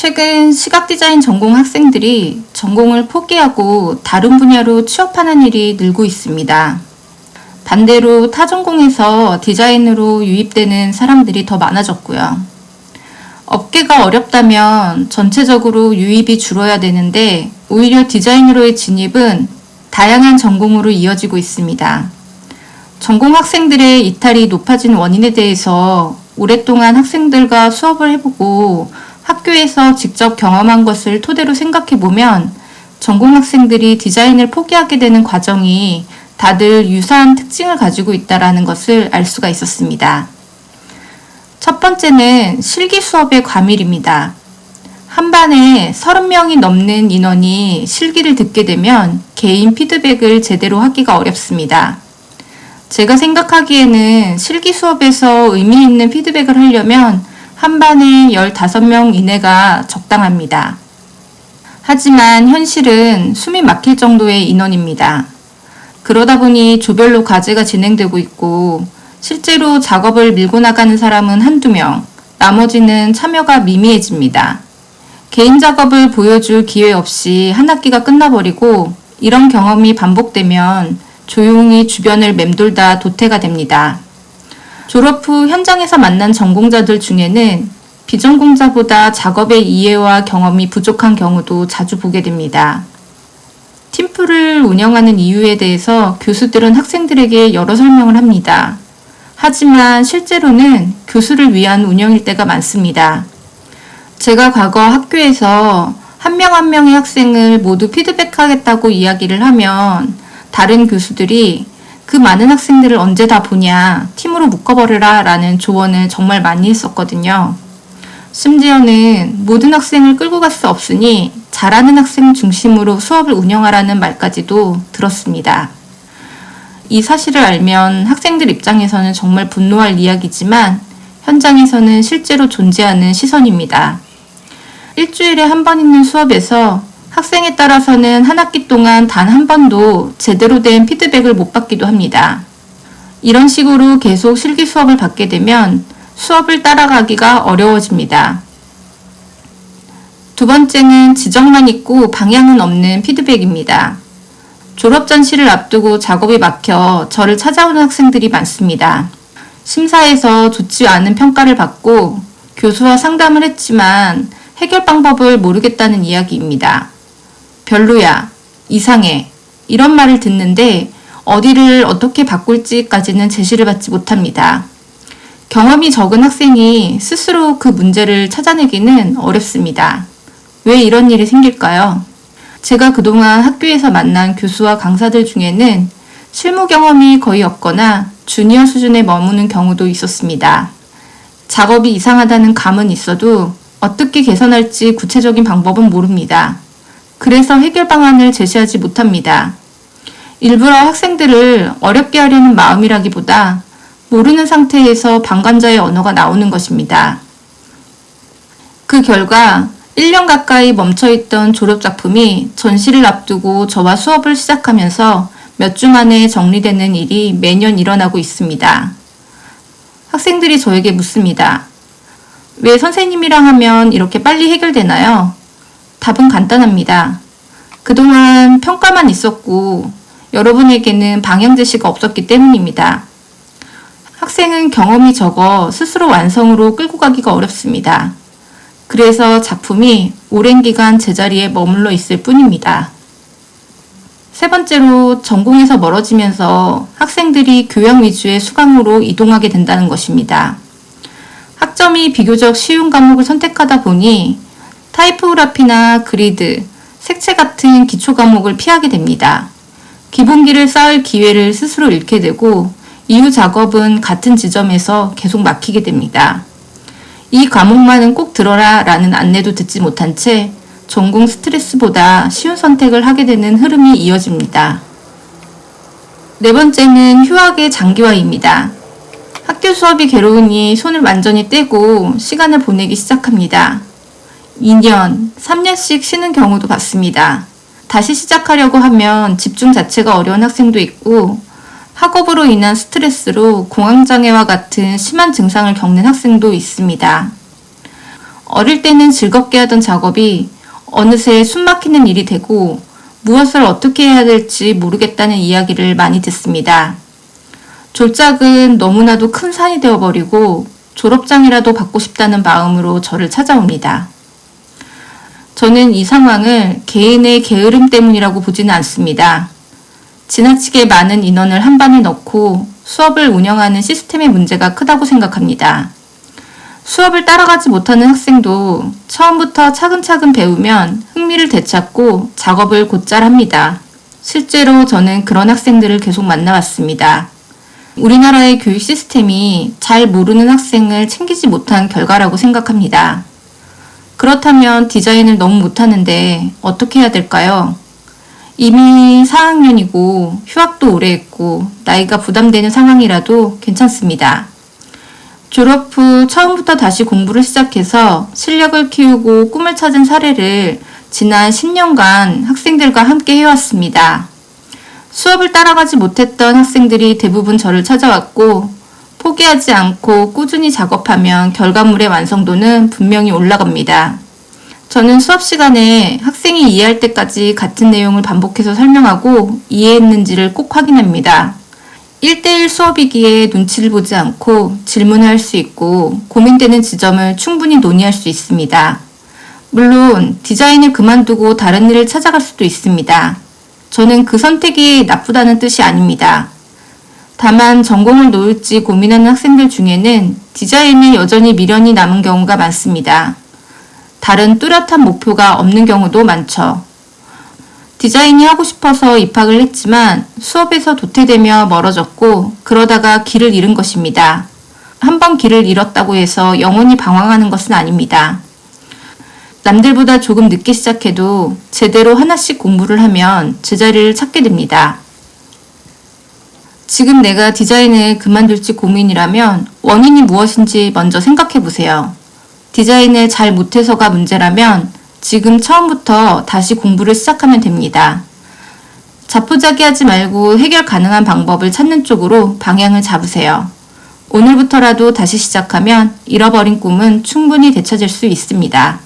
최근 시각디자인 전공 학생들이 전공을 포기하고 다른 분야로 취업하는 일이 늘고 있습니다. 반대로 타 전공에서 디자인으로 유입되는 사람들이 더 많아졌고요. 업계가 어렵다면 전체적으로 유입이 줄어야 되는데 오히려 디자인으로의 진입은 다양한 전공으로 이어지고 있습니다. 전공 학생들의 이탈이 높아진 원인에 대해서 오랫동안 학생들과 수업을 해보고 학교에서 직접 경험한 것을 토대로 생각해보면 전공 학생들이 디자인을 포기하게 되는 과정이 다들 유사한 특징을 가지고 있다는 것을 알 수가 있었습니다. 첫 번째는 실기 수업의 과밀입니다. 한 반에 30명이 넘는 인원이 실기를 듣게 되면 개인 피드백을 제대로 하기가 어렵습니다. 제가 생각하기에는 실기 수업에서 의미 있는 피드백을 하려면 한 반에 15명 이내가 적당합니다. 하지만 현실은 숨이 막힐 정도의 인원입니다. 그러다 보니 조별로 과제가 진행되고 있고 실제로 작업을 밀고 나가는 사람은 한두 명, 나머지는 참여가 미미해집니다. 개인 작업을 보여줄 기회 없이 한 학기가 끝나버리고 이런 경험이 반복되면 조용히 주변을 맴돌다 도태가 됩니다. 졸업 후 현장에서 만난 전공자들 중에는 비전공자보다 작업의 이해와 경험이 부족한 경우도 자주 보게 됩니다. 팀플을 운영하는 이유에 대해서 교수들은 학생들에게 여러 설명을 합니다. 하지만 실제로는 교수를 위한 운영일 때가 많습니다. 제가 과거 학교에서 한 명 한 명의 학생을 모두 피드백하겠다고 이야기를 하면 다른 교수들이 그 많은 학생들을 언제 다 보냐, 팀으로 묶어버려라 라는 조언을 정말 많이 했었거든요. 심지어는 모든 학생을 끌고 갈 수 없으니 잘하는 학생 중심으로 수업을 운영하라는 말까지도 들었습니다. 이 사실을 알면 학생들 입장에서는 정말 분노할 이야기지만 현장에서는 실제로 존재하는 시선입니다. 일주일에 한 번 있는 수업에서 학생에 따라서는 한 학기 동안 단 한 번도 제대로 된 피드백을 못 받기도 합니다. 이런 식으로 계속 실기 수업을 받게 되면 수업을 따라가기가 어려워집니다. 두 번째는 지적만 있고 방향은 없는 피드백입니다. 졸업 전시를 앞두고 작업이 막혀 저를 찾아오는 학생들이 많습니다. 심사에서 좋지 않은 평가를 받고 교수와 상담을 했지만 해결 방법을 모르겠다는 이야기입니다. 별로야, 이상해, 이런 말을 듣는데 어디를 어떻게 바꿀지까지는 제시를 받지 못합니다. 경험이 적은 학생이 스스로 그 문제를 찾아내기는 어렵습니다. 왜 이런 일이 생길까요? 제가 그동안 학교에서 만난 교수와 강사들 중에는 실무 경험이 거의 없거나 주니어 수준에 머무는 경우도 있었습니다. 작업이 이상하다는 감은 있어도 어떻게 개선할지 구체적인 방법은 모릅니다. 그래서 해결 방안을 제시하지 못합니다. 일부러 학생들을 어렵게 하려는 마음이라기보다 모르는 상태에서 방관자의 언어가 나오는 것입니다. 그 결과 1년 가까이 멈춰있던 졸업작품이 전시를 앞두고 저와 수업을 시작하면서 몇 주 만에 정리되는 일이 매년 일어나고 있습니다. 학생들이 저에게 묻습니다. 왜 선생님이랑 하면 이렇게 빨리 해결되나요? 답은 간단합니다. 그동안 평가만 있었고 여러분에게는 방향 제시가 없었기 때문입니다. 학생은 경험이 적어 스스로 완성으로 끌고 가기가 어렵습니다. 그래서 작품이 오랜 기간 제자리에 머물러 있을 뿐입니다. 세 번째로 전공에서 멀어지면서 학생들이 교양 위주의 수강으로 이동하게 된다는 것입니다. 학점이 비교적 쉬운 과목을 선택하다 보니 타이포그라피나 그리드, 색채 같은 기초 과목을 피하게 됩니다. 기본기를 쌓을 기회를 스스로 잃게 되고 이후 작업은 같은 지점에서 계속 막히게 됩니다. 이 과목만은 꼭 들어라 라는 안내도 듣지 못한 채 전공 스트레스보다 쉬운 선택을 하게 되는 흐름이 이어집니다. 네 번째는 휴학의 장기화입니다. 학교 수업이 괴로우니 손을 완전히 떼고 시간을 보내기 시작합니다. 2년, 3년씩 쉬는 경우도 봤습니다. 다시 시작하려고 하면 집중 자체가 어려운 학생도 있고 학업으로 인한 스트레스로 공황장애와 같은 심한 증상을 겪는 학생도 있습니다. 어릴 때는 즐겁게 하던 작업이 어느새 숨막히는 일이 되고 무엇을 어떻게 해야 될지 모르겠다는 이야기를 많이 듣습니다. 졸작은 너무나도 큰 산이 되어버리고 졸업장이라도 받고 싶다는 마음으로 저를 찾아옵니다. 저는 이 상황을 개인의 게으름 때문이라고 보지는 않습니다. 지나치게 많은 인원을 한 반에 넣고 수업을 운영하는 시스템의 문제가 크다고 생각합니다. 수업을 따라가지 못하는 학생도 처음부터 차근차근 배우면 흥미를 되찾고 작업을 곧잘 합니다. 실제로 저는 그런 학생들을 계속 만나왔습니다. 우리나라의 교육 시스템이 잘 모르는 학생을 챙기지 못한 결과라고 생각합니다. 그렇다면 디자인을 너무 못하는데 어떻게 해야 될까요? 이미 4학년이고 휴학도 오래 했고 나이가 부담되는 상황이라도 괜찮습니다. 졸업 후 처음부터 다시 공부를 시작해서 실력을 키우고 꿈을 찾은 사례를 지난 10년간 학생들과 함께 해왔습니다. 수업을 따라가지 못했던 학생들이 대부분 저를 찾아왔고 포기하지 않고 꾸준히 작업하면 결과물의 완성도는 분명히 올라갑니다. 저는 수업 시간에 학생이 이해할 때까지 같은 내용을 반복해서 설명하고 이해했는지를 꼭 확인합니다. 1대1 수업이기에 눈치를 보지 않고 질문할 수 있고 고민되는 지점을 충분히 논의할 수 있습니다. 물론 디자인을 그만두고 다른 일을 찾아갈 수도 있습니다. 저는 그 선택이 나쁘다는 뜻이 아닙니다. 다만 전공을 놓을지 고민하는 학생들 중에는 디자인에 여전히 미련이 남은 경우가 많습니다. 다른 뚜렷한 목표가 없는 경우도 많죠. 디자인이 하고 싶어서 입학을 했지만 수업에서 도태되며 멀어졌고 그러다가 길을 잃은 것입니다. 한번 길을 잃었다고 해서 영원히 방황하는 것은 아닙니다. 남들보다 조금 늦게 시작해도 제대로 하나씩 공부를 하면 제자리를 찾게 됩니다. 지금 내가 디자인을 그만둘지 고민이라면 원인이 무엇인지 먼저 생각해 보세요. 디자인을 잘 못해서가 문제라면 지금 처음부터 다시 공부를 시작하면 됩니다. 자포자기하지 말고 해결 가능한 방법을 찾는 쪽으로 방향을 잡으세요. 오늘부터라도 다시 시작하면 잃어버린 꿈은 충분히 되찾을 수 있습니다.